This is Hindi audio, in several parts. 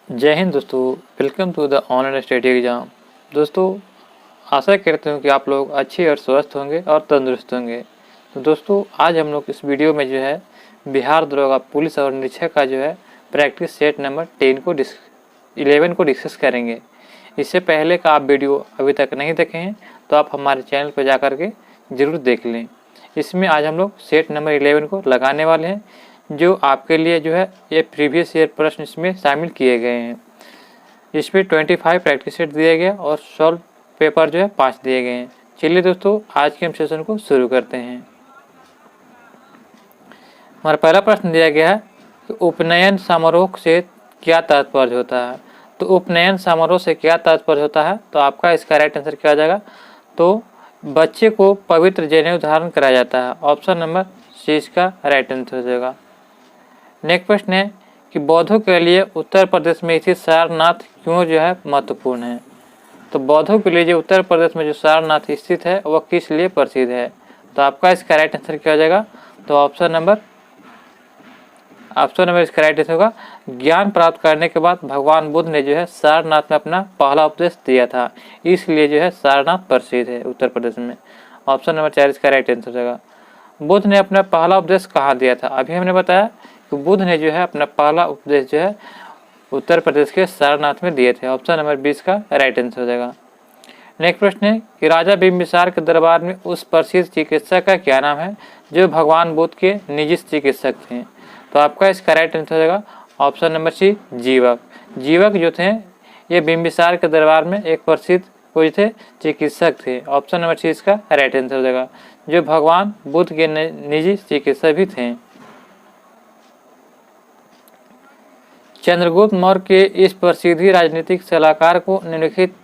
जय हिंद दोस्तों, welcome to the online study exam. दोस्तों, आशा करते हूँ कि आप लोग अच्छे और स्वस्थ होंगे और तंदुरुस्त होंगे। तो दोस्तों, आज हम लोग इस वीडियो में जो है बिहार दरोगा पुलिस और निरीक्षक का जो है प्रैक्टिस सेट नंबर 11 को डिस्कस करेंगे। इससे पहले का आप वीडियो अभी तक नहीं देखे हैं तो आप हमारे चैनल पर जा कर के ज़रूर देख लें। इसमें आज हम लोग सेट नंबर 11 को लगाने वाले हैं, जो आपके लिए जो है ये प्रीवियस ईयर प्रश्न इसमें शामिल किए गए हैं। इसमें 25 प्रैक्टिस सेट दिए गए और सॉल्व पेपर जो है 5 दिए गए हैं। चलिए दोस्तों, आज के हम सेशन को शुरू करते हैं। हमारा पहला प्रश्न दिया गया है कि उपनयन समारोह से क्या तात्पर्य होता है। तो उपनयन समारोह से क्या तात्पर्य होता है, तो आपका इसका राइट आंसर क्या आ जाएगा। तो बच्चे को पवित्र जनेऊ धारण कराया जाता है। ऑप्शन नंबर सी इसका राइट आंसर हो जाएगा। नेक्स्ट प्रश्न है कि बौद्धों के लिए उत्तर प्रदेश में स्थित सारनाथ क्यों जो है महत्वपूर्ण है। तो बौद्धों के लिए जो उत्तर प्रदेश में जो सारनाथ स्थित है वह किस लिए प्रसिद्ध है। तो आपका इसका राइट आंसर क्या हो जाएगा। तो ऑप्शन नंबर इसका राइट आंसर होगा। ज्ञान प्राप्त करने के बाद भगवान बुद्ध ने जो है सारनाथ में अपना पहला उपदेश दिया था, इसलिए जो है सारनाथ प्रसिद्ध है उत्तर प्रदेश में। ऑप्शन नंबर 4 इसका राइट आंसर हो जाएगा। बुद्ध ने अपना पहला उपदेश कहाँ दिया था। अभी हमने बताया कि बुद्ध ने जो है अपना पहला उपदेश जो है उत्तर प्रदेश के सारनाथ में दिए थे। ऑप्शन नंबर 20 का राइट आंसर हो जाएगा। नेक्स्ट प्रश्न है कि राजा बिंबिसार के दरबार में उस प्रसिद्ध चिकित्सक का क्या नाम है जो भगवान बुद्ध के निजी चिकित्सक थे। तो आपका इसका राइट आंसर हो जाएगा। ऑप्शन नंबर सी जीवक। जीवक जो थे ये बिंबिसार के दरबार में एक प्रसिद्ध कोई थे चिकित्सक थे। ऑप्शन नंबर सी इसका राइट आंसर हो जाएगा, जो भगवान बुद्ध के निजी चिकित्सक भी थे। चंद्रगुप्त मौर्य के इस प्रसिद्ध राजनीतिक सलाहकार को निम्नलिखित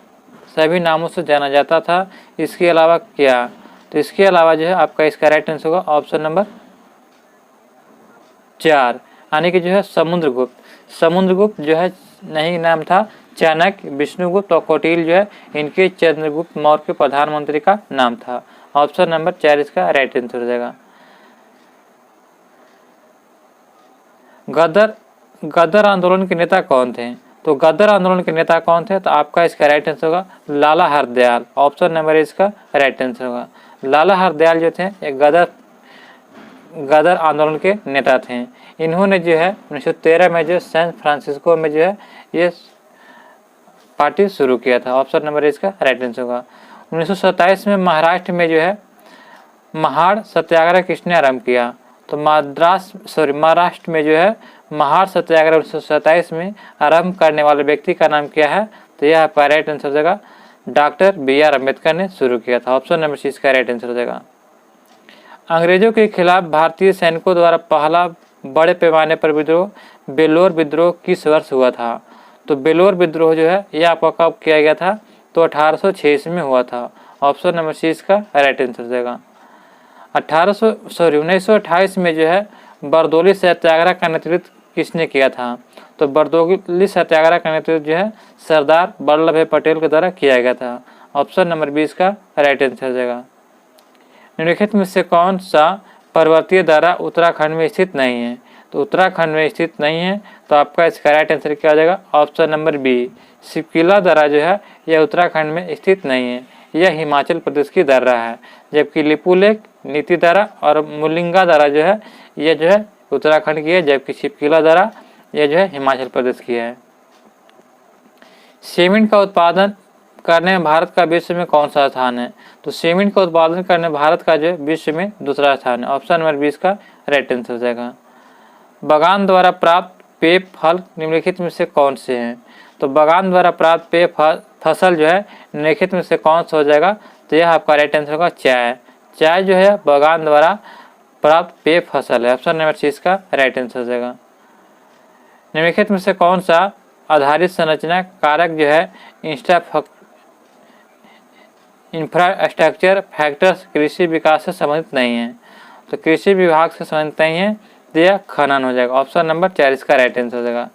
सभी नामों से जाना जाता था, इसके अलावा क्या। तो इसके अलावा जो है आपका इसका राइट आंसर होगा ऑप्शन नंबर 4, यानी कि जो है समुद्रगुप्त। समुद्रगुप्त जो है नहीं नाम था, चाणक्य, विष्णुगुप्त और कौटिल्य जो है इनके चंद्रगुप्त मौर्य के प्रधानमंत्री का नाम था। ऑप्शन नंबर 4 इसका राइट आंसर हो जाएगा। गदर आंदोलन के नेता कौन थे। तो गदर आंदोलन के नेता कौन थे, तो आपका इसका राइट आंसर होगा लाला हरदयाल। ऑप्शन नंबर इसका राइट आंसर होगा। लाला हरदयाल जो थे एक गदर आंदोलन के नेता थे। इन्होंने जो है 1913 में जो सैन फ्रांसिस्को में जो है ये पार्टी शुरू किया था। ऑप्शन नंबर इसका राइट आंसर होगा। 1927 में महाराष्ट्र में जो है महाड़ सत्याग्रह किसने आरंभ किया। तो महाराष्ट्र में जो है महाड़ सत्याग्रह 1927 में आरंभ करने वाले व्यक्ति का नाम क्या है। तो यह आपका राइट आंसर हो जाएगा, डॉक्टर BR अम्बेडकर ने शुरू किया था। ऑप्शन नंबर सी इसका राइट आंसर हो जाएगा। अंग्रेजों के खिलाफ भारतीय सैनिकों द्वारा पहला बड़े पैमाने पर विद्रोह बेलोर विद्रोह किस वर्ष हुआ था। तो बेलोर विद्रोह जो है यह आपका कब किया गया था। तो 1806 में हुआ था। ऑप्शन नंबर सी इसका राइट आंसर हो जाएगा। 1928 में जो है बरदौली सत्याग्रह का नेतृत्व किसने किया था। तो बरदौली सत्याग्रह का नेतृत्व जो है सरदार वल्लभ भाई पटेल के द्वारा किया गया था। ऑप्शन नंबर 20 का राइट आंसर हो जाएगा। निम्नलिखित में से कौन सा पर्वतीय दर्रा उत्तराखंड में स्थित नहीं है। तो उत्तराखंड में स्थित नहीं है, तो आपका इसका राइट आंसर क्या हो जाएगा। ऑप्शन नंबर बी शिवकिला दर्रा जो है यह उत्तराखंड में स्थित नहीं है, यह हिमाचल प्रदेश की दर्रा है। जबकि लिपुलेख, नीति दर्रा और मुलिंगा दर्रा जो है यह जो है उत्तराखंड की है, जबकि शिवकिला दर्रा यह जो है हिमाचल प्रदेश की है। सीमेंट का उत्पादन करने में भारत का विश्व में कौन सा स्थान है। तो सीमेंट का उत्पादन करने में भारत का जो विश्व में दूसरा स्थान है। ऑप्शन नंबर 20 का राइट आंसर हो जाएगा। बगान द्वारा प्राप्त पेय फल निम्नलिखित में से कौन से हैं। तो बगान द्वारा प्राप्त पेय फसल जो है निम्नलिखित में से कौन सा हो जाएगा। तो यह आपका राइट आंसर होगा चाय। चाय जो है बगान द्वारा प्राप्त पेय फसल है। ऑप्शन नंबर 6 का राइट आंसर हो जाएगा। निम्नलिखित में से कौन सा आधारित संरचना कारक जो है इंफ्रास्ट्रक्चर फैक्टर्स कृषि विकास से संबंधित नहीं है। तो कृषि विभाग से संबंधित नहीं है, तो यह खनन हो जाएगा। ऑप्शन नंबर 4 इसका राइट आंसर हो जाएगा।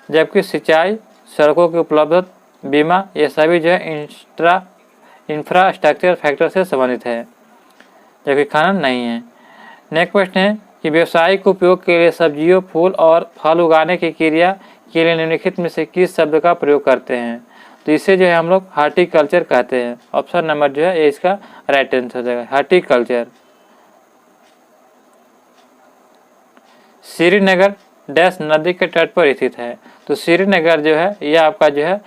जबकि सिंचाई, सड़कों की उपलब्धता, बीमा ये सभी जो है इंफ्रास्ट्रक्चर फैक्टर से संबंधित है, जबकि खनन नहीं है। नेक्स्ट प्रश्न है कि व्यावसायिक उपयोग के लिए सब्जियों, फूल और फल उगाने की क्रिया के लिए निम्नलिखित में से किस शब्द का प्रयोग करते हैं? तो इसे जो है हम लोग हार्टिकल्चर कहते हैं। ऑप्शन नंबर जो है ये इसका राइट आंसर हो जाएगा, हार्टिकल्चर। श्रीनगर डैश नदी के तट पर स्थित है। तो श्रीनगर जो है यह आपका जो है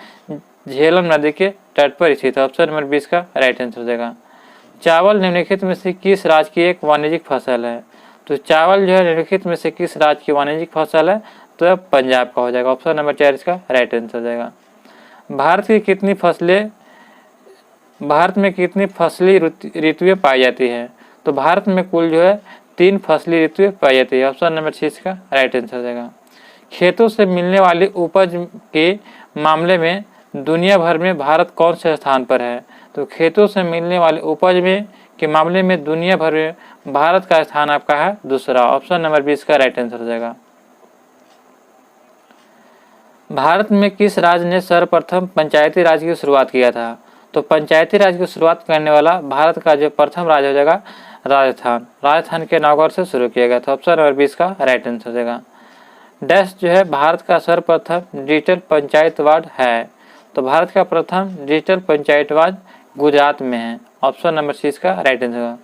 झेलम नदी के तट पर स्थित है। ऑप्शन नंबर 20 का राइट आंसर हो जाएगा। चावल निम्नलिखित में से किस राज्य की एक वाणिज्यिक फसल है? तो चावल जो है निम्नलिखित में से किस राज्य की वाणिज्यिक फसल है? तो पंजाब का हो जाएगा। ऑप्शन नंबर 4 इसका राइट आंसर हो जाएगा। भारत में कितनी फसली ऋतुएं पाई जाती है? तो भारत में कुल जो है 3 फसली ऋतुएं पाई जाती है। ऑप्शन नंबर 6 का राइट आंसर हो जाएगा। खेतों से मिलने वाली उपज के मामले में दुनिया भर में भारत कौन से स्थान पर है? तो खेतों से मिलने वाली उपज में के मामले में दुनिया भर में भारत का स्थान आपका है दूसरा। ऑप्शन नंबर 20 का राइट आंसर हो जाएगा। भारत में किस राज्य ने सर्वप्रथम पंचायती राज की शुरुआत किया था? तो पंचायती राज की शुरुआत करने वाला भारत का जो प्रथम राज्य हो जाएगा राजस्थान। राजस्थान के नौगढ़ से शुरू किया गया था। ऑप्शन नंबर 20 का राइट आंसर हो जाएगा। डैश जो है भारत का सर्वप्रथम डिजिटल पंचायतवाद है। तो भारत का प्रथम डिजिटल पंचायतवाद गुजरात में है। ऑप्शन नंबर 6 का राइट आंसर होगा।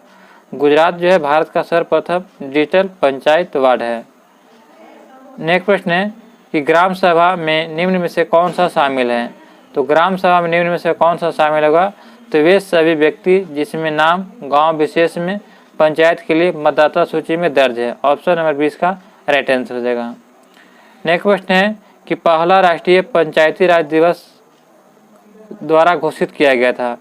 गुजरात जो है भारत का सर्वप्रथम डिजिटल पंचायतवाद है। नेक्स्ट प्रश्न है कि ग्राम सभा में निम्न में से कौन सा शामिल है? तो ग्राम सभा में निम्न में से कौन सा शामिल होगा? तो वे सभी व्यक्ति जिसमें नाम गांव विशेष में पंचायत के लिए मतदाता सूची में दर्ज है। ऑप्शन नंबर 20 का राइट आंसर हो जाएगा। नेक्स्ट प्रश्न है कि पहला राष्ट्रीय पंचायती राज दिवस द्वारा घोषित किया गया था।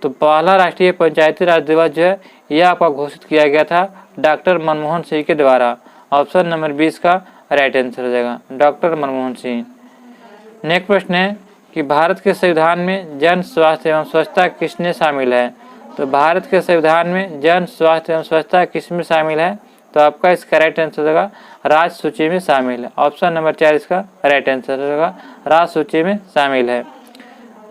तो पहला राष्ट्रीय पंचायती राज दिवस जो है यह आपका घोषित किया गया था डॉक्टर मनमोहन सिंह के द्वारा। ऑप्शन नंबर 20 का राइट आंसर हो जाएगा, डॉक्टर मनमोहन सिंह। नेक्स्ट प्रश्न है कि भारत के संविधान में जन स्वास्थ्य एवं स्वच्छता किसने शामिल है? तो भारत के संविधान में जन स्वास्थ्य एवं स्वच्छता किसमें शामिल है? तो आपका इसका राइट आंसर हो जाएगा राज्य सूची में शामिल है। ऑप्शन नंबर 4 इसका राइट आंसर हो जाएगा, राज्य सूची में शामिल है।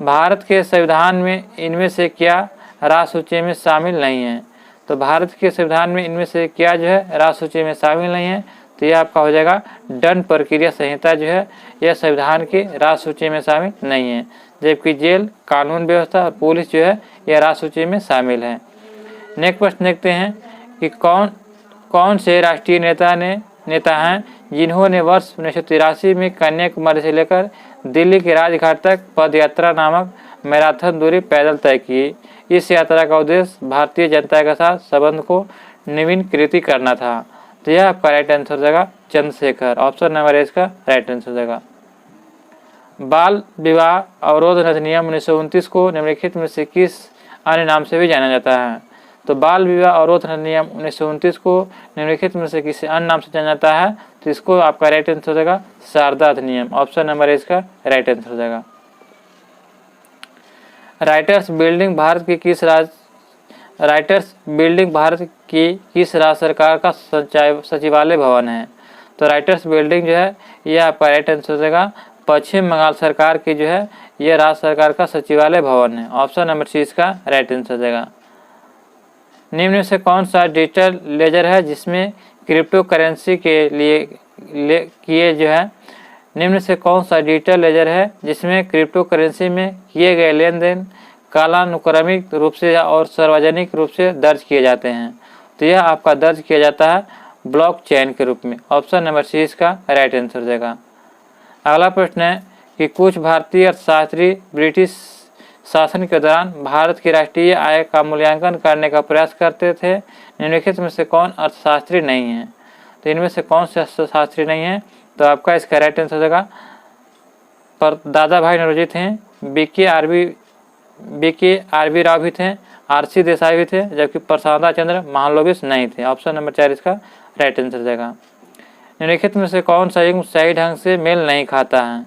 भारत के संविधान में इनमें से क्या राज्य सूची में शामिल नहीं है? तो भारत के संविधान में इनमें से क्या जो है राज्य सूची में शामिल नहीं है? तो यह आपका हो जाएगा दंड प्रक्रिया संहिता जो है यह संविधान के राज्य सूची में शामिल नहीं है, जबकि जेल, कानून व्यवस्था और पुलिस जो है यह राज्य सूची में शामिल है। नेक्स्ट प्रश्न देखते हैं कि कौन से राष्ट्रीय नेता हैं जिन्होंने वर्ष 1983 में कन्याकुमारी से लेकर दिल्ली के राजघाट तक पदयात्रा नामक मैराथन दूरी पैदल तय की। इस यात्रा का उद्देश्य भारतीय जनता के साथ संबंध को नवीनीकृत करना था। तो यह आपका राइट आंसर हो जाएगा चंद्रशेखर। ऑप्शन नंबर इसका राइट आंसर हो जाएगा। बाल विवाह अवरोध अधिनियम 1929 को निम्नलिखित में से किस अन्य नाम से भी जाना जाता है? तो बाल विवाह अवरोध अधिनियम 1929 को निम्नलिखित में से किसी अन्य नाम से जाना जाता है, तो इसको आपका राइट आंसर हो जाएगा शारदा अधिनियम। ऑप्शन नंबर इसका राइट आंसर हो जाएगा। राइटर्स बिल्डिंग भारत की किस राज्य सरकार का सचिवालय भवन है? तो राइटर्स बिल्डिंग जो है यह आपका राइट आंसर हो जाएगा पश्चिम बंगाल सरकार की जो है यह राज्य सरकार का सचिवालय भवन है। ऑप्शन नंबर 6 का राइट आंसर हो जाएगा। निम्न में से कौन सा डिजिटल लेजर है जिसमें क्रिप्टो करेंसी के लिए जो है निम्न से कौन सा डिजिटल लेजर है जिसमें क्रिप्टो करेंसी में किए गए लेन देन कालानुक्रमिक रूप से और सार्वजनिक रूप से दर्ज किए जाते हैं? तो यह आपका दर्ज किया जाता है ब्लॉकचेन के रूप में। ऑप्शन नंबर 6 का राइट आंसर हो जाएगा। अगला प्रश्न है कि कुछ भारतीय अर्थशास्त्री ब्रिटिश शासन के दौरान भारत की राष्ट्रीय आय का मूल्यांकन करने का प्रयास करते थे। निम्नलिखित में से कौन अर्थशास्त्री नहीं है? तो इनमें से कौन से अर्थशास्त्री नहीं है? तो आपका इसका राइट आंसर हो जाएगा पर दादा भाई नौरोजी थे, बीके आरबी राव भी थे, आरसी देसाई भी थे, जबकि प्रसादा चंद्र महालनोबिस नहीं थे। ऑप्शन नंबर 4 इसका राइट आंसर हो जाएगा। निम्नलिखित में से कौन सा युग्म सही ढंग से मेल नहीं खाता है?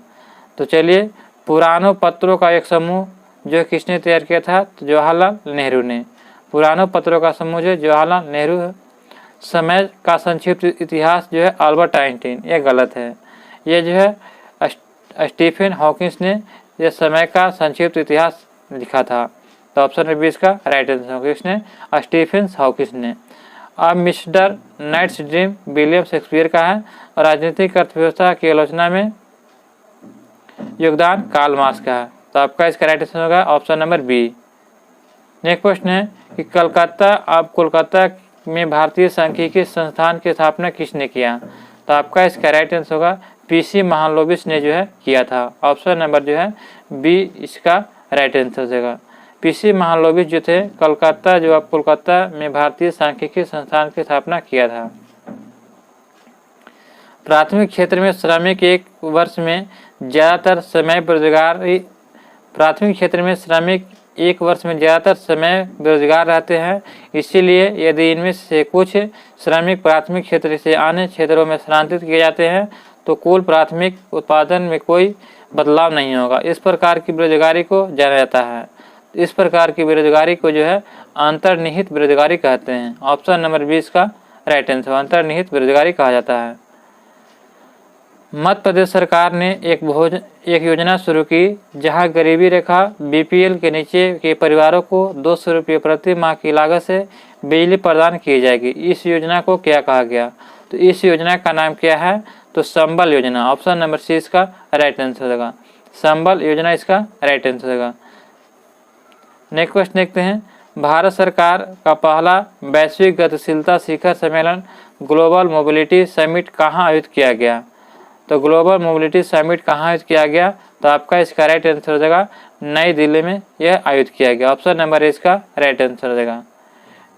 तो चलिए, पुरानों पत्रों का एक समूह जो किसने तैयार किया था? तो जवाहरलाल नेहरू ने। पुरानों पत्रों का समूह जो जवाहरलाल नेहरू है। समय का संक्षिप्त इतिहास जो है अल्बर्ट आइंस्टीन, ये गलत है। ये जो है स्टीफन हॉकिंस ने यह समय का संक्षिप्त इतिहास लिखा था। तो ऑप्शन नंबर 20 का राइट आंसर होगा इसने स्टीफन हॉकिंस ने। अब mister night's dream William Shakespeare का है और राजनीतिक अर्थव्यवस्था की आलोचना में योगदान कार्ल मार्क्स का है। तो आपका इसका राइट आंसर होगा option number B. Next question है कि कोलकाता में भारतीय सांख्यिकी संस्थान की स्थापना किसने किया? तो आपका इसका राइट आंसर होगा पीसी महालनोबिस ने जो है किया था। ऑप्शन नंबर जो है बी इसका राइट आंसर होगा। पीसी महालनोबिस जो थे कोलकाता में भारतीय सांख्यिकी संस्थान की स्थापना किया था। प्राथमिक क्षेत्र में श्रमिक एक वर्ष में ज़्यादातर समय बेरोजगार रहते हैं। इसीलिए यदि इनमें से कुछ श्रमिक प्राथमिक क्षेत्र से अन्य क्षेत्रों में स्थानांतरित किए जाते हैं तो कुल प्राथमिक उत्पादन में कोई बदलाव नहीं होगा। इस प्रकार की बेरोजगारी को जाना जाता है। इस प्रकार की बेरोजगारी को जो है अंतर्निहित बेरोजगारी कहते हैं। ऑप्शन नंबर 20 का राइट आंसर अंतर्निहित बेरोजगारी कहा जाता है। मध्य प्रदेश सरकार ने एक योजना शुरू की जहां गरीबी रेखा बीपीएल के नीचे के परिवारों को 200 रुपये प्रति माह की लागत से बिजली प्रदान की जाएगी। इस योजना को क्या कहा गया? तो इस योजना का नाम क्या है? तो संबल योजना। ऑप्शन नंबर सी इसका राइट आंसर होगा। संबल योजना इसका राइट आंसर होगा। नेक्स्ट क्वेश्चन देखते हैं। भारत सरकार का पहला वैश्विक गतिशीलता शिखर सम्मेलन ग्लोबल मोबिलिटी समिट कहाँ आयोजित किया गया? तो ग्लोबल मोबिलिटी समिट कहाँ आयोजित किया गया? तो आपका इसका राइट आंसर हो जाएगा नई दिल्ली में यह आयोजित किया गया। ऑप्शन नंबर इसका राइट आंसर हो जाएगा।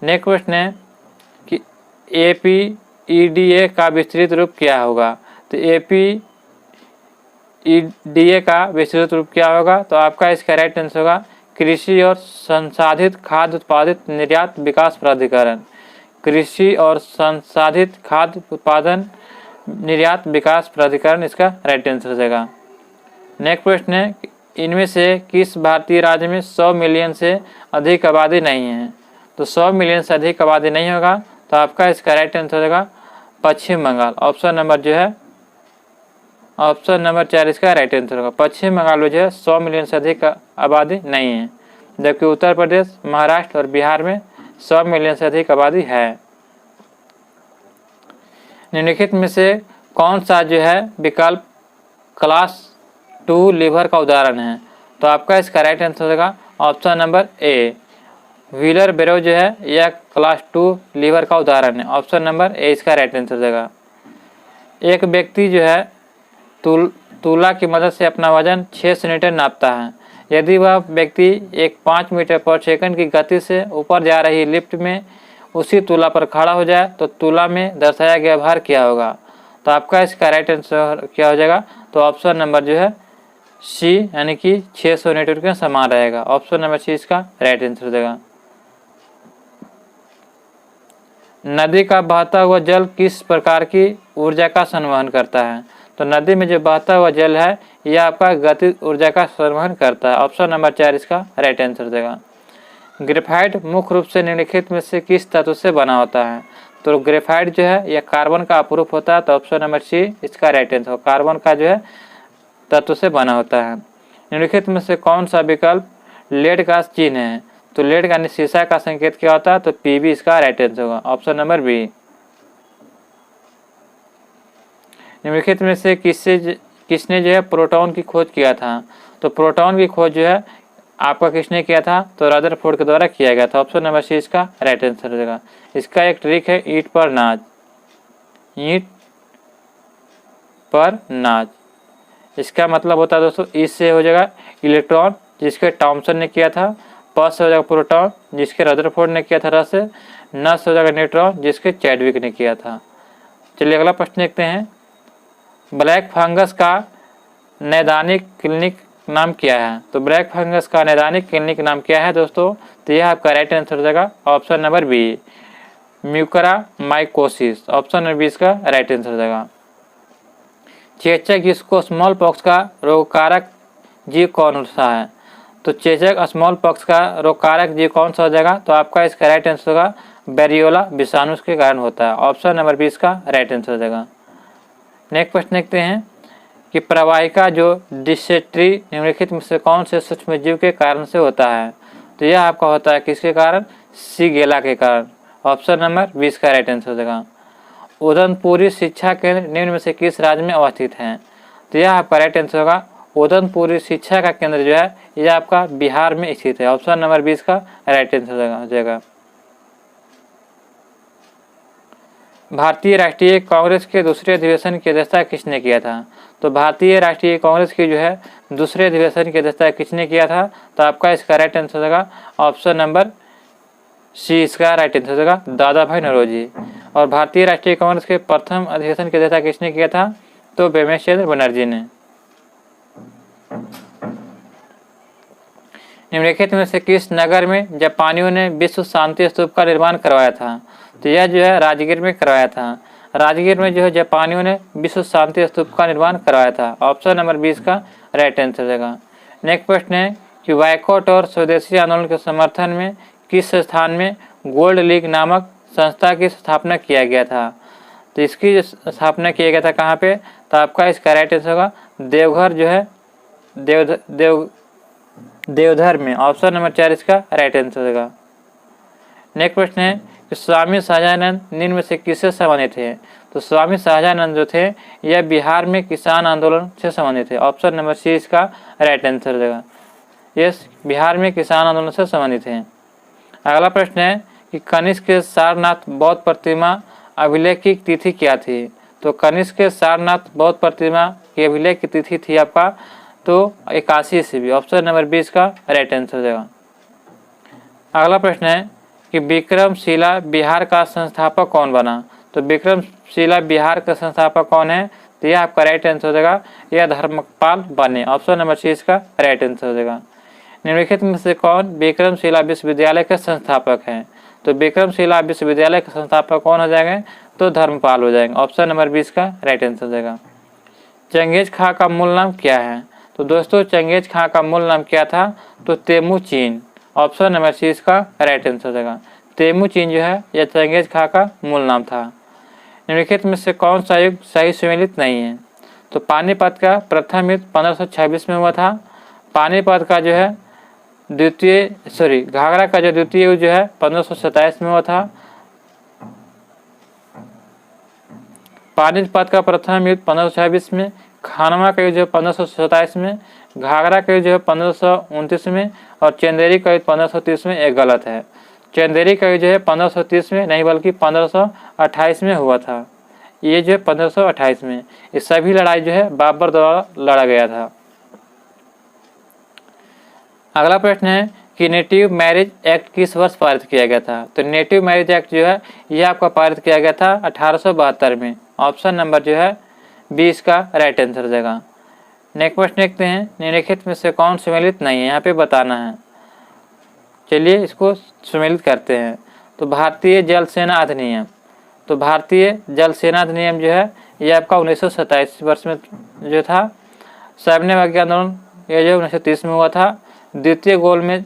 नेक्स्ट क्वेश्चन है कि APEDA का विस्तृत रूप क्या होगा? तो APEDA का विस्तृत रूप क्या होगा? तो आपका इसका राइट आंसर होगा कृषि और संसाधित खाद्य उत्पादित निर्यात विकास प्राधिकरण। कृषि और संसाधित खाद्य उत्पादन निर्यात विकास प्राधिकरण इसका राइट आंसर हो जाएगा। नेक्स्ट प्रश्न है इनमें से किस भारतीय राज्य में 100 मिलियन से अधिक आबादी नहीं है? तो 100 मिलियन से अधिक आबादी नहीं होगा। तो आपका इसका राइट आंसर हो जाएगा पश्चिम बंगाल। ऑप्शन नंबर जो है ऑप्शन नंबर 4 इसका राइट आंसर होगा। पश्चिम बंगाल में जो है 100 मिलियन से अधिक आबादी नहीं है, जबकि उत्तर प्रदेश, महाराष्ट्र और बिहार में 100 मिलियन से अधिक आबादी है। निम्नलिखित में से कौन सा जो है विकल्प क्लास 2 लीवर का उदाहरण है? तो आपका इसका राइट आंसर हो जाएगा ऑप्शन नंबर ए। व्हीलर बेरो जो है यह क्लास 2 लीवर का उदाहरण है। ऑप्शन नंबर ए इसका राइट आंसर हो जाएगा। एक व्यक्ति जो है तुला की मदद से अपना वजन 6 सेंटीमीटर नापता है। यदि वह व्यक्ति एक 5 मीटर पर सेकंड की गति से ऊपर जा रही लिफ्ट में उसी तुला पर खड़ा हो जाए तो तुला में दर्शाया गया भार क्या होगा? तो आपका इसका राइट आंसर क्या हो जाएगा? तो ऑप्शन नंबर जो है सी यानी कि 600 न्यूटन के समान रहेगा। ऑप्शन नंबर सी इसका राइट आंसर हो जाएगा। नदी का बहता हुआ जल किस प्रकार की ऊर्जा का संवहन करता है? तो नदी में जो बहता हुआ जल है यह आपका गतिज ऊर्जा का संवहन करता है। ऑप्शन नंबर 4 इसका राइट आंसर हो जाएगा। ग्रेफाइट मुख्य रूप से निम्नलिखित में से किस तत्व से बना होता है? तो ग्रेफाइट जो है यह कार्बन का अपरूप होता है। तो ऑप्शन नंबर सी इसका राइट आंसर होगा। कार्बन का जो है तत्व से बना होता है। निम्नलिखित में से कौन सा विकल्प लेड का चिन्ह है? तो लेड का शीशा का संकेत क्या होता है? तो पीबी इसका राइट आंसर होगा। Option number B. निम्नलिखित में से किसने जो है प्रोटॉन की खोज किया था? तो प्रोटॉन की खोज जो है आपका किसने किया था? तो रदरफोर्ड के द्वारा किया गया था। ऑप्शन नंबर सी इसका राइट आंसर हो जाएगा। इसका एक ट्रिक है ईंट पर नाच। ईंट पर नाच इसका मतलब होता है दोस्तों इस से हो जाएगा इलेक्ट्रॉन जिसके टॉमसन ने किया था, प से हो जाएगा प्रोटॉन जिसके रदरफोर्ड ने किया था, र से न से हो जाएगा न्यूट्रॉन जिसके चैडविक ने किया था। चलिए अगला प्रश्न देखते हैं। ब्लैक फंगस का नैदानिक क्लिनिक नाम क्या है? तो ब्लैक फंगस का नैदानिक क्लिनिक नाम क्या है दोस्तों? तो यह आपका राइट आंसर हो जाएगा option number B, mucormycosis. Option number 20 का राइट आंसर हो जाएगा। चेचक जिसको स्मॉल पॉक्स का रोगकारक जीव कौन सा है? तो चेचक स्मॉल पॉक्स का रोगकारक जीव कौन सा हो जाएगा? तो आपका इसका राइट आंसर होगा वेरियोला विषाणु के कारण होता है। ऑप्शन नंबर 20 का राइट आंसर हो जाएगा। नेक्स्ट प्रश्न देखते हैं कि प्रवाहिका जो डिसेंट्री निम्नलिखित में से कौन से सूक्ष्म जीव के कारण से होता है? तो यह आपका होता है किसके कारण? सीगेला के कारण। ऑप्शन नंबर 20 का राइट आंसर हो जाएगा। उदनपुरी शिक्षा केंद्र निम्न में से किस राज्य में अवस्थित है? तो यह आपका राइट आंसर होगा उदनपुरी शिक्षा का केंद्र जो है यह आपका बिहार में स्थित है। ऑप्शन नंबर 20 का राइट आंसर हो जाएगा। भारतीय राष्ट्रीय कांग्रेस के दूसरे अधिवेशन की अध्यक्षता किसने किया था? तो भारतीय राष्ट्रीय कांग्रेस की जो है दूसरे अधिवेशन की अध्यक्षता किसने किया था? तो आपका इसका राइट आंसर होगा ऑप्शन नंबर सी, इसका राइट आंसर होगा दादा भाई नौरोजी। और भारतीय राष्ट्रीय कांग्रेस के प्रथम अधिवेशन की अध्यक्षता किसने किया था? तो बेमेश चंद्र बनर्जी ने। निम्नलिखित में से किस नगर में जापानियों ने विश्व शांति स्तूप का निर्माण करवाया था? तो यह जो है राजगीर में करवाया था। राजगीर में जो है जापानियों ने विश्व शांति स्तूप का निर्माण करवाया था। ऑप्शन नंबर 20 का राइट आंसर देगा। नेक्स्ट प्रश्न है कि बायकॉट और स्वदेशी आंदोलन के समर्थन में किस स्थान में गोल्ड लीग नामक संस्था की स्थापना किया गया था? तो इसकी स्थापना किया गया था कहाँ पे? तो आपका इसका राइट आंसर होगा देवघर जो है देवधर में। ऑप्शन नंबर 4 इसका राइट आंसर होगा। नेक्स्ट प्रश्न है कि स्वामी शाहजानंद निम्न में से किससे संबंधित थे? तो स्वामी शाहजानंद जो थे यह बिहार में किसान आंदोलन से संबंधित थे। ऑप्शन नंबर सी इसका राइट आंसर होगा। ये बिहार में किसान आंदोलन से संबंधित है। अगला प्रश्न है कि कनिष्क के सारनाथ बौद्ध प्रतिमा अभिलेख की तिथि क्या थी? तो कनिष्क के सारनाथ बौद्ध प्रतिमा की अभिलेख की तिथि थी आपका तो 81 ईस्वी। ऑप्शन नंबर 20 का राइट आंसर देगा। अगला प्रश्न है कि विक्रमशिला बिहार का संस्थापक कौन बना? तो विक्रमशिला बिहार का संस्थापक कौन है? तो यह आपका राइट आंसर हो जाएगा यह धर्मपाल बने। ऑप्शन नंबर 6 का राइट आंसर हो जाएगा। निम्नलिखित में से कौन विक्रमशिला विश्वविद्यालय के संस्थापक हैं? तो विक्रमशिला विश्वविद्यालय के संस्थापक कौन हो जाएंगे? तो धर्मपाल हो जाएंगे। ऑप्शन नंबर 20 का राइट आंसर हो जाएगा। चंगेज खां का मूल नाम क्या है? तो दोस्तों चंगेज खां का मूल नाम क्या था? तो तेमुचीन। ऑप्शन नंबर सी इसका राइट आंसर देगा। तेमुचीन जो है यह चंगेज खां का मूल नाम था। निम्नलिखित में से कौन सा युग सही सुमेलित नहीं है? तो पानीपत का प्रथम युद्ध 1526 में हुआ था। पानीपत का जो है घाघरा का जो द्वितीय युद्ध जो है 1527 में हुआ था। पानीपत का प्रथम युद्ध 1526 में, खानवा का युद्ध जो है 1527 में, घाघरा का युद्ध जो है 1529 में और चंदेरी का युद्ध 1530 में। एक गलत है। चंदेरी का युद्ध जो है 1530 में नहीं बल्कि 1528 में हुआ था। ये जो है 1528 में। ये सभी लड़ाई जो है बाबर द्वारा लड़ा गया था। अगला प्रश्न है कि नेटिव मैरिज एक्ट किस वर्ष पारित किया गया था? तो नेटिव मैरिज एक्ट जो है यह आपका पारित किया गया था 1872 में। ऑप्शन नंबर जो है 20 का राइट आंसर हो जाएगा। नेक्स्ट प्रश्न देखते हैं निम्नलिखित में से कौन सुमेलित नहीं है? यहाँ पे बताना है। चलिए इसको सुमेलित करते हैं। तो भारतीय जल सेना अधिनियम। तो भारतीय जल सेना अधिनियम जो है यह आपका 1927 वर्ष में जो था। सामान्य आंदोलन यह जो 1930 में हुआ था। द्वितीय गोलमेज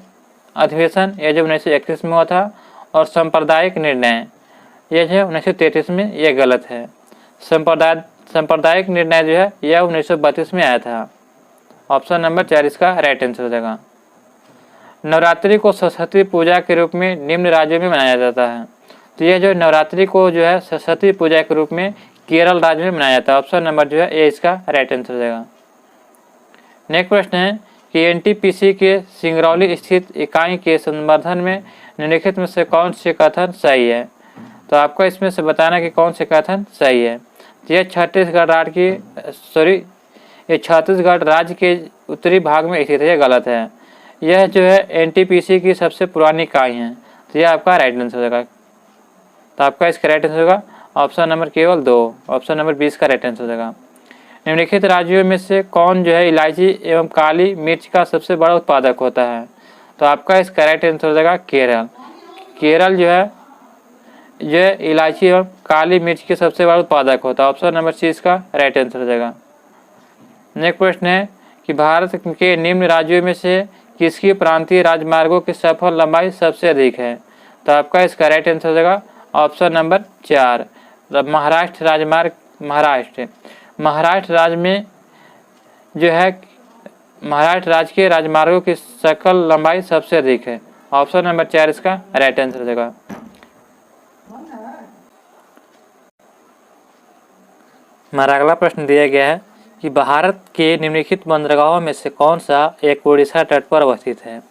अधिवेशन यह जो 1931 में हुआ था। और सांप्रदायिक निर्णय यह जो है 1933 में। यह गलत है। सांप्रदायिक निर्णय जो है यह 1932 में आया था। ऑप्शन नंबर 4 इसका राइट आंसर हो जाएगा। नवरात्रि को सरस्वती पूजा के रूप में निम्न राज्यों में मनाया जाता है। तो यह जो नवरात्रि को जो है सरस्वती पूजा के रूप में केरल राज्य में मनाया जाता है। ऑप्शन नंबर जो है ए इसका राइट आंसर हो जाएगा। नेक्स्ट प्रश्न है कि एनटीपीसी के सिंगरौली स्थित इकाई के संवर्धन में निम्नलिखित में से कौन से कथन सही है? तो आपको इसमें से बताना कि कौन से कथन सही है। यह छत्तीसगढ़ राज्य के उत्तरी भाग में स्थित है। यह गलत है। यह जो है एनटीपीसी की सबसे पुरानी इकाई है। तो यह आपका राइट आंसर हो जाएगा। तो आपका इसका राइट आंसर होगा ऑप्शन नंबर केवल 2। ऑप्शन नंबर 20 का राइट आंसर हो जाएगा। निम्नलिखित राज्यों में से कौन जो है इलायची एवं काली मिर्च का सबसे बड़ा उत्पादक होता है? तो आपका इसका राइट आंसर हो जाएगा केरल। केरल जो है इलायची एवं काली मिर्च के सबसे बड़ा उत्पादक होता है। ऑप्शन नंबर सी इसका राइट आंसर हो जाएगा। नेक्स्ट प्रश्न है कि भारत के निम्न राज्यों में से किसकी प्रांतीय राजमार्गों की सफल लंबाई सबसे अधिक है? तो आपका इसका राइट आंसर हो जाएगा ऑप्शन नंबर 4 महाराष्ट्र राजमार्ग। महाराष्ट्र राज्य में जो है महाराष्ट्र राज्य के राजमार्गों की सकल लंबाई सबसे अधिक है। ऑप्शन नंबर 4 इसका राइट आंसर हो जाएगा। हमारा अगला प्रश्न दिया गया है कि भारत के निम्नलिखित बंदरगाहों में से कौन सा एक उड़ीसा तट पर अवस्थित है।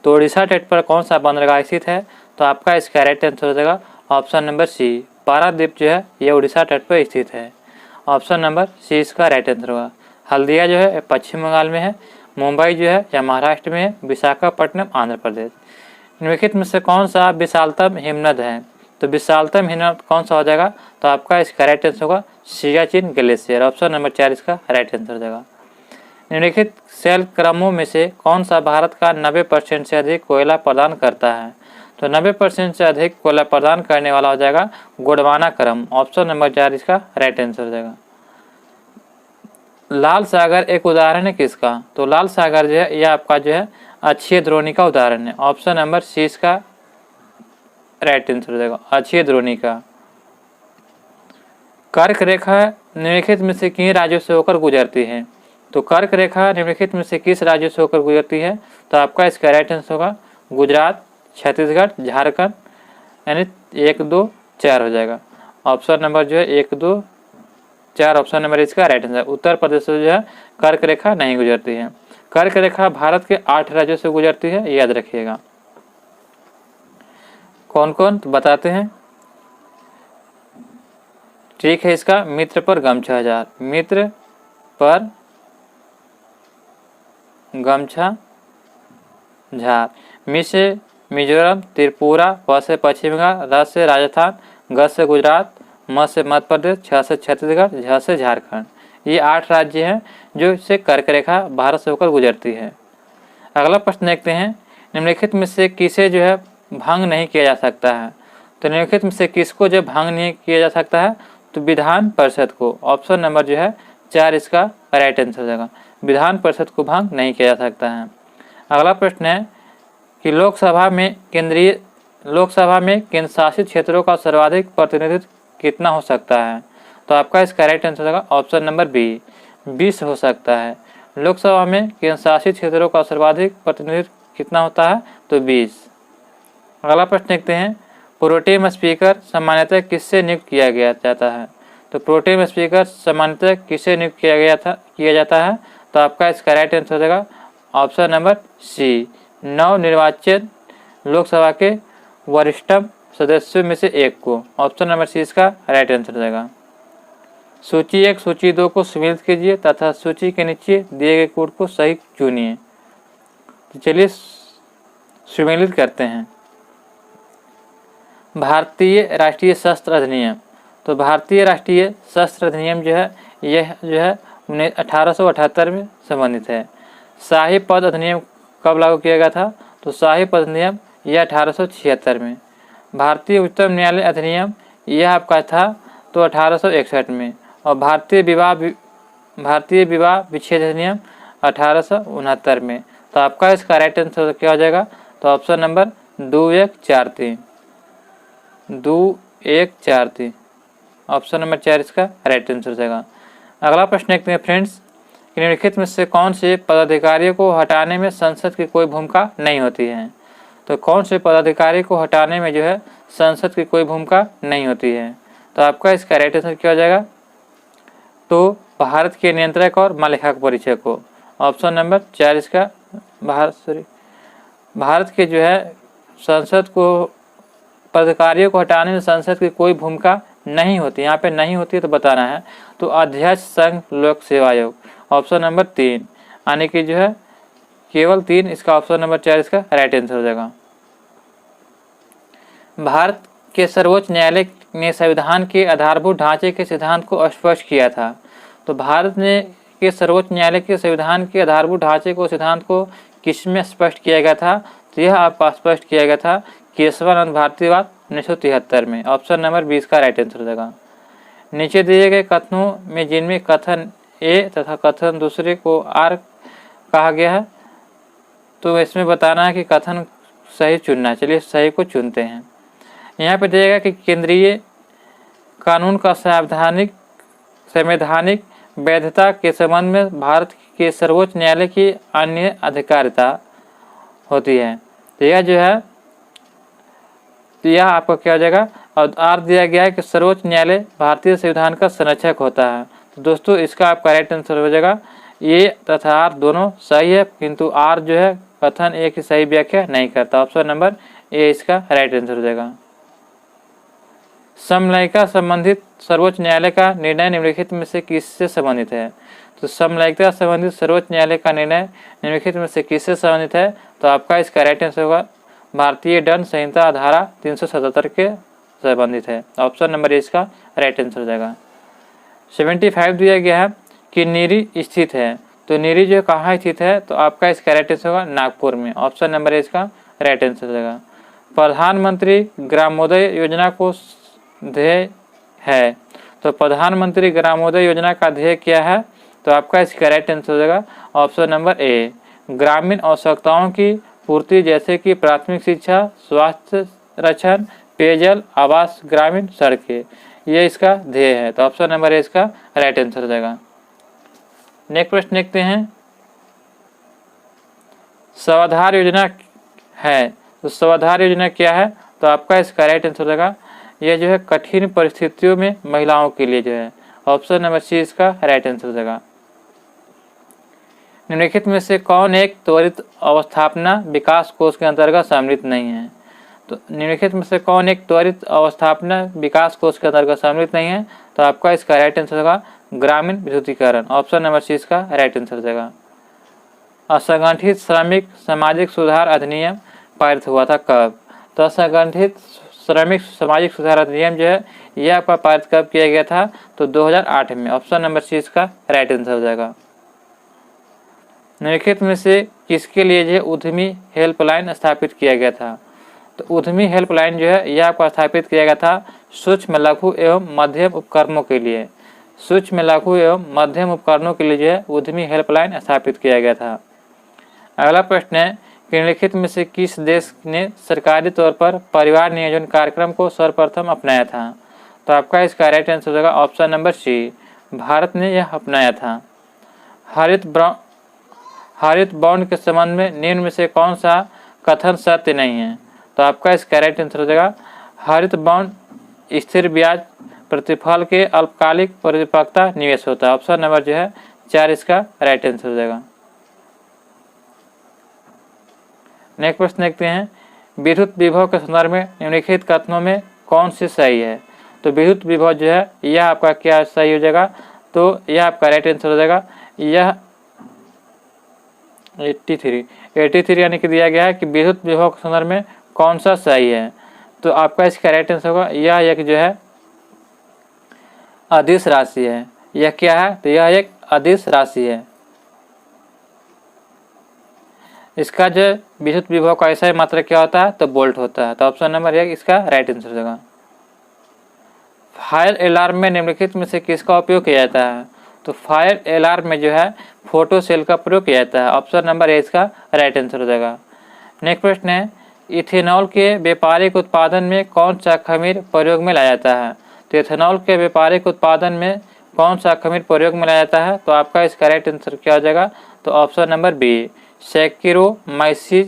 तो उड़ीसा तट पर कौन सा बंदरगाह स्थित है, तो आपका इसका राइट आंसर हो जाएगा ऑप्शन नंबर सी, पारादीप जो है ये उड़ीसा तट पर स्थित है। ऑप्शन नंबर सी इसका राइट आंसर होगा। हल्दिया जो है पश्चिम बंगाल में है, मुंबई जो है या महाराष्ट्र में है, विशाखापट्टनम आंध्र प्रदेश। निम्नलिखित में से कौन सा विशालतम हिमनद है, तो विशालतम हिमनद कौन सा हो जाएगा, तो आपका इसका राइट आंसर होगा सियाचिन ग्लेशियर। ऑप्शन नंबर 4 इसका राइट आंसर हो जाएगा। निम्नलिखित शैल क्रमों में से कौन सा भारत का 90% से अधिक कोयला प्रदान करता है, तो 90% से अधिक कोयला प्रदान करने वाला हो जाएगा गोंडवाना क्रम। ऑप्शन नंबर 4 इसका राइट आंसर हो जाएगा। लाल सागर एक उदाहरण है किसका, तो लाल सागर जो है यह आपका जो है अक्षीय द्रोणी का उदाहरण है। ऑप्शन नंबर सी इसका राइट आंसर हो जाएगा, अक्षीय द्रोणी का। कर्क रेखा निम्नलिखित में से किन राज्यों से होकर गुजरती है, तो कर्क रेखा निम्नलिखित में से किस राज्यों से होकर गुजरती है, तो आपका इसका राइट आंसर होगा गुजरात, छत्तीसगढ़, झारखंड, यानी 1, 2, 4 हो जाएगा। ऑप्शन नंबर जो है 1, 2, 4 ऑप्शन नंबर इसका राइट आंसर। उत्तर प्रदेश से जो है कर्क रेखा नहीं गुजरती है। कर्क रेखा भारत के 8 राज्यों से गुजरती है, याद रखिएगा। कौन कौन तो बताते हैं। ठीक है, इसका मित्र पर गमछा झार, मित्र पर गमछा झार। मी से मिजोरम, त्रिपुरा, प से पश्चिम बंगाल, र से राजस्थान, ग से गुजरात, म से मध्य प्रदेश, छ से छत्तीसगढ़, झ से झारखंड। ये 8 राज्य हैं जो इससे कर्क रेखा भारत से होकर गुजरती है। अगला प्रश्न देखते हैं, निम्नलिखित में से किसे जो है भंग नहीं किया जा सकता है, तो निम्नलिखित में से किसको जो भंग नहीं किया जा सकता है, तो विधान परिषद को। ऑप्शन नंबर जो है 4 इसका राइट आंसर हो जाएगा। विधान परिषद को भंग नहीं किया जा सकता है। अगला प्रश्न है कि लोकसभा में केंद्र शासित क्षेत्रों का सर्वाधिक प्रतिनिधित्व कितना हो सकता है, तो आपका इसका राइट आंसर होगा ऑप्शन नंबर बी, 20 हो सकता है। लोकसभा में केंद्र शासित क्षेत्रों का सर्वाधिक प्रतिनिधित्व कितना होता है, तो 20। अगला प्रश्न देखते हैं, प्रोटेम स्पीकर सामान्यतः किससे नियुक्त किया जाता है, तो प्रोटेम स्पीकर सामान्यतः किससे नियुक्त किया जाता है, तो आपका इसका राइट आंसर हो जाएगा ऑप्शन नंबर सी, नवनिर्वाचित लोकसभा के वरिष्ठतम सदस्यों में से एक को। ऑप्शन नंबर सी इसका राइट आंसर हो जाएगा। सूची 1 सूची 2 को सम्मिलित कीजिए तथा सूची के नीचे दिए गए कोड को सही चुनिए। तो चलिए सम्मिलित करते हैं। भारतीय राष्ट्रीय शस्त्र अधिनियम, तो भारतीय राष्ट्रीय शस्त्र अधिनियम जो है यह जो है 1878 में संबंधित है। शाही पद अधिनियम कब लागू किया गया था, तो शाही पद अधिनियम यह 1876 में। भारतीय उच्चतम न्यायालय अधिनियम यह आपका था तो 1861 में। और भारतीय विवाह विच्छेद अधिनियम 1869 में। तो आपका इसका राइट आंसर क्या हो जाएगा, तो ऑप्शन नंबर 2143 ऑप्शन नंबर 4 इसका राइट आंसर हो जाएगा। अगला प्रश्न देखते हैं फ्रेंड्स, निम्नलिखित में से कौन से पदाधिकारियों को हटाने में संसद की कोई भूमिका नहीं होती है, तो कौन से पदाधिकारी को हटाने में जो है संसद की कोई भूमिका नहीं होती है, तो आपका इसका राइट आंसर क्या हो जाएगा, तो भारत के नियंत्रक और महालेखाक परीक्षक को। ऑप्शन नंबर 4 इसका भारत के जो है संसद को पदाधिकारियों को हटाने में संसद की कोई भूमिका नहीं होती, यहाँ पे नहीं होती है तो बताना है, तो अध्यक्ष संघ लोक सेवा आयोग। ऑप्शन नंबर 3 यानी कि जो है केवल 3, इसका ऑप्शन नंबर 4 इसका राइट आंसर हो जाएगा। भारत के सर्वोच्च न्यायालय ने संविधान के आधारभूत ढांचे के सिद्धांत को स्पष्ट किया था, तो भारत ने के सर्वोच्च न्यायालय के संविधान के आधारभूत ढांचे को सिद्धांत को किसमें स्पष्ट किया गया था, तो यह आपका स्पष्ट किया गया था केशवानंद भारतीवाद 1973 में। ऑप्शन नंबर 20 का राइट आंसर हो जाएगा। नीचे दिए गए कथनों में जिनमें कथन ए तथा कथन दूसरे को आर कहा गया है, तो इसमें बताना है कि कथन सही चुनना है। चलिए सही को चुनते हैं। यहाँ पे दिएगा कि केंद्रीय कानून का संवैधानिक वैधता के संबंध में भारत के सर्वोच्च न्यायालय की अन्य अधिकारिता होती है, तो यह जो है तो यह आपका क्या हो जाएगा। और आर दिया गया है कि सर्वोच्च न्यायालय भारतीय संविधान का संरक्षक होता है, तो दोस्तों इसका आपका राइट आंसर हो जाएगा ए तथा आर दोनों सही है, किंतु आर जो है कथन ए की सही व्याख्या नहीं करता। ऑप्शन नंबर ए इसका राइट आंसर हो जाएगा। समलैंगिकता संबंधित सर्वोच्च न्यायालय का निर्णय निम्नलिखित में से किससे संबंधित है? तो समलैंगिकता संबंधित सर्वोच्च न्यायालय का निर्णय निम्नलिखित में से किससे संबंधित है? तो आपका इसका राइट आंसर होगा भारतीय दंड संहिता धारा 377 के संबंधित है। ऑप्शन नंबर ए इसका राइट आंसर हो जाएगा। 75 दिया गया है कि नीरी स्थित है, तो नीरी जो कहाँ स्थित है? तो आपका इसका राइट आंसर होगा नागपुर में। ऑप्शन नंबर ए इसका राइट आंसर हो जाएगा। प्रधानमंत्री ग्रामोदय योजना को ध्येय है, तो प्रधानमंत्री ग्रामोदय योजना का ध्येय क्या है? तो आपका इसका राइट आंसर हो जाएगा ऑप्शन नंबर ए ग्रामीण आवश्यकताओं की पूर्ति, जैसे कि प्राथमिक शिक्षा, स्वास्थ्य रक्षण, पेयजल, आवास, ग्रामीण सड़कें, ये इसका ध्येय है। तो ऑप्शन नंबर ए इसका राइट आंसर हो जाएगा। नेक्स्ट प्रश्न देखते हैं, स्वाधार योजना है, तो स्वाधार योजना क्या है? तो आपका इसका राइट आंसर हो जाएगा यह जो है कठिन परिस्थितियों में महिलाओं के लिए जो है। ऑप्शन नंबर सी इसका राइट आंसर हो जाएगा। निम्नलिखित में से कौन एक त्वरित अवस्थापना विकास कोष के अंतर्गत सम्मिलित नहीं है? तो निम्नलिखित में से कौन एक त्वरित अवस्थापना विकास कोष के अंतर्गत सम्मिलित नहीं है? तो आपका इसका राइट आंसर होगा ग्रामीण विद्युतीकरण। ऑप्शन नंबर सी इसका राइट आंसर हो जाएगा। असंगठित श्रमिक सामाजिक सुधार अधिनियम पारित हुआ था कब? तो असंगठित श्रमिक सामाजिक सुधार अधिनियम जो है यह आपका पारित कब किया गया था? तो 2008 में। ऑप्शन नंबर सी इसका राइट आंसर हो जाएगा। निम्नलिखित में से किसके लिए जो उद्यमी हेल्पलाइन स्थापित किया गया था? तो उद्यमी हेल्पलाइन जो है यह आपको स्थापित किया गया था सूक्ष्म लघु एवं मध्यम उपक्रमों के लिए। सूक्ष्म लघु एवं मध्यम उपकरणों के लिए जो है उद्यमी हेल्पलाइन स्थापित किया गया था। अगला प्रश्न है कि निम्नलिखित में से किस देश ने सरकारी तौर पर परिवार नियोजन कार्यक्रम को सर्वप्रथम अपनाया था? तो आपका इसका राइट आंसर होगा ऑप्शन नंबर सी भारत ने यह अपनाया था। हरित बॉन्ड के संबंध में निम्न में से कौन सा कथन सत्य नहीं है? तो आपका इसका राइट आंसर हो जाएगा हरित बॉन्ड स्थिर ब्याज प्रतिफल के अल्पकालिक परिपक्वता निवेश होता है। ऑप्शन नंबर जो है 4 इसका राइट आंसर हो जाएगा। नेक्स्ट प्रश्न देखते हैं, विद्युत विभव के संदर्भ में निम्नलिखित कथनों में कौन सी सही है? तो विद्युत विभव जो है यह आपका क्या सही हो जाएगा? तो यह आपका राइट आंसर हो जाएगा यह 83 यानी कि दिया गया है कि विद्युत विभव के संदर्भ में कौन सा सही है? तो आपका इसका राइट आंसर होगा यह एक जो है अदिश राशि है। यह क्या है? तो यह एक अदिश राशि है। इसका जो विद्युत विभव का ऐसा मात्रा क्या होता है? तो वोल्ट होता है। तो ऑप्शन नंबर 1 इसका राइट आंसर हो जाएगा। फायर अलार्म में निम्नलिखित में से किसका उपयोग किया जाता है? तो फायर अलार्म में जो है फोटो सेल का प्रयोग किया जाता है। ऑप्शन नंबर ए इसका राइट आंसर हो जाएगा। नेक्स्ट प्रश्न है, इथेनॉल के व्यापारिक उत्पादन में कौन सा खमीर प्रयोग में लाया जाता है? तो इथेनॉल के व्यापारिक उत्पादन में कौन सा खमीर प्रयोग में लाया जाता है? तो आपका इसका राइट आंसर क्या हो जाएगा? तो ऑप्शन नंबर बी सैक्रोमाइसिस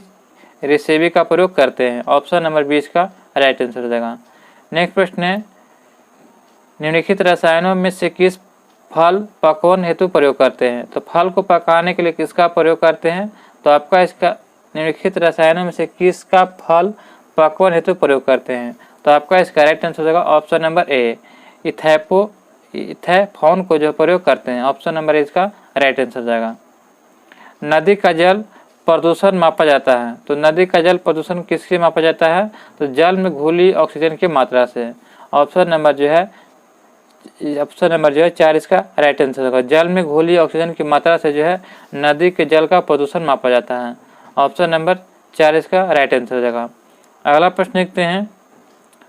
रिसेबी का प्रयोग करते हैं। ऑप्शन नंबर 20 का राइट आंसर हो जाएगा। नेक्स्ट प्रश्न है, निम्नलिखित रसायनों में से किस फल पकवान हेतु प्रयोग करते हैं? तो फल को पकाने के लिए किसका प्रयोग करते हैं? तो आपका इसका निम्नलिखित रसायनों में से किसका फल पकवान हेतु प्रयोग करते हैं? तो आपका इसका राइट आंसर हो जाएगा ऑप्शन नंबर ए इथैफोन को जो प्रयोग करते हैं। ऑप्शन नंबर ए इसका राइट आंसर हो जाएगा। नदी का जल प्रदूषण मापा जाता है, तो नदी का जल प्रदूषण किससे मापा जाता है? तो जल में घुली ऑक्सीजन की मात्रा से। ऑप्शन नंबर जो है 4 इसका राइट आंसर होगा। जल में घुली ऑक्सीजन की मात्रा से जो है नदी के जल का प्रदूषण मापा जाता है। ऑप्शन नंबर 4 इसका राइट आंसर हो जाएगा। अगला प्रश्न देखते हैं,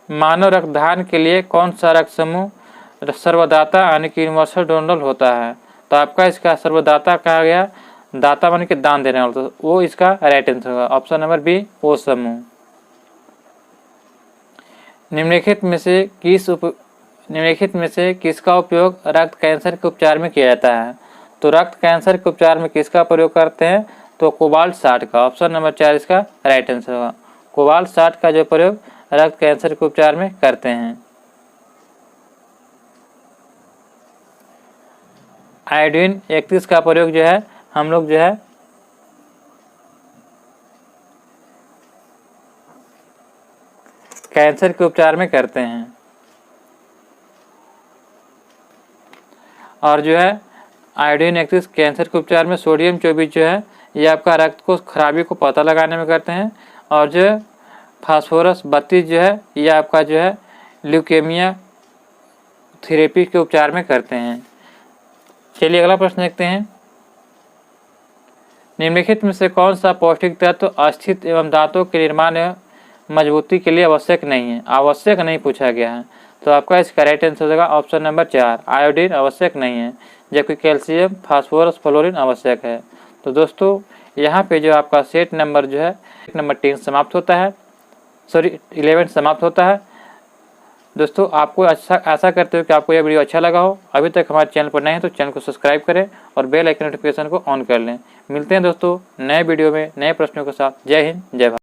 मानव रक्तदान के लिए कौन सा रक्त समूह सर्वदाता यानी कि यूनिवर्सल डोनर होता है? तो आपका इसका सर्वदाता कहा गया, दाता मान के दान देने वाला, तो वो इसका राइट आंसर होगा। ऑप्शन नंबर बी ओ समूह। निम्नलिखित में से किसका उपयोग रक्त कैंसर के उपचार में किया जाता है? तो रक्त कैंसर के उपचार में किसका प्रयोग करते हैं? तो कोबाल्ट 60 का। ऑप्शन नंबर 4 इसका राइट आंसर होगा। कोबाल्ट 60 का जो प्रयोग रक्त कैंसर के उपचार में करते हैं। आयोडीन 31 का प्रयोग जो है हम लोग जो है कैंसर के उपचार में करते हैं। और जो है आयोडीन 31 कैंसर के उपचार में, सोडियम 24 जो है ये आपका रक्त को खराबी को पता लगाने में करते हैं। और जो है फास्फोरस 32 जो है ये आपका जो है ल्यूकेमिया थेरेपी के उपचार में करते हैं। चलिए अगला प्रश्न देखते हैं। निम्नलिखित में से कौन सा पौष्टिक तत्व अस्थित एवं दांतों के निर्माण एवं मजबूती के लिए आवश्यक नहीं है? आवश्यक नहीं पूछा गया है, तो आपका इसका राइट आंसर हो जाएगा ऑप्शन नंबर 4, आयोडीन आवश्यक नहीं है, जबकि कैल्शियम, फास्फोरस, फ्लोरीन आवश्यक है। तो दोस्तों यहाँ पे जो आपका सेट नंबर जो है नंबर 10 समाप्त होता है, सॉरी 11 समाप्त होता है। दोस्तों आपको आशा करते हो कि आपको यह वीडियो अच्छा लगा हो। अभी तक हमारे चैनल पर नए हैं तो चैनल को सब्सक्राइब करें और बेल आइकन नोटिफिकेशन को ऑन कर लें। मिलते हैं दोस्तों नए वीडियो में नए प्रश्नों के साथ। जय हिंद, जय भारत।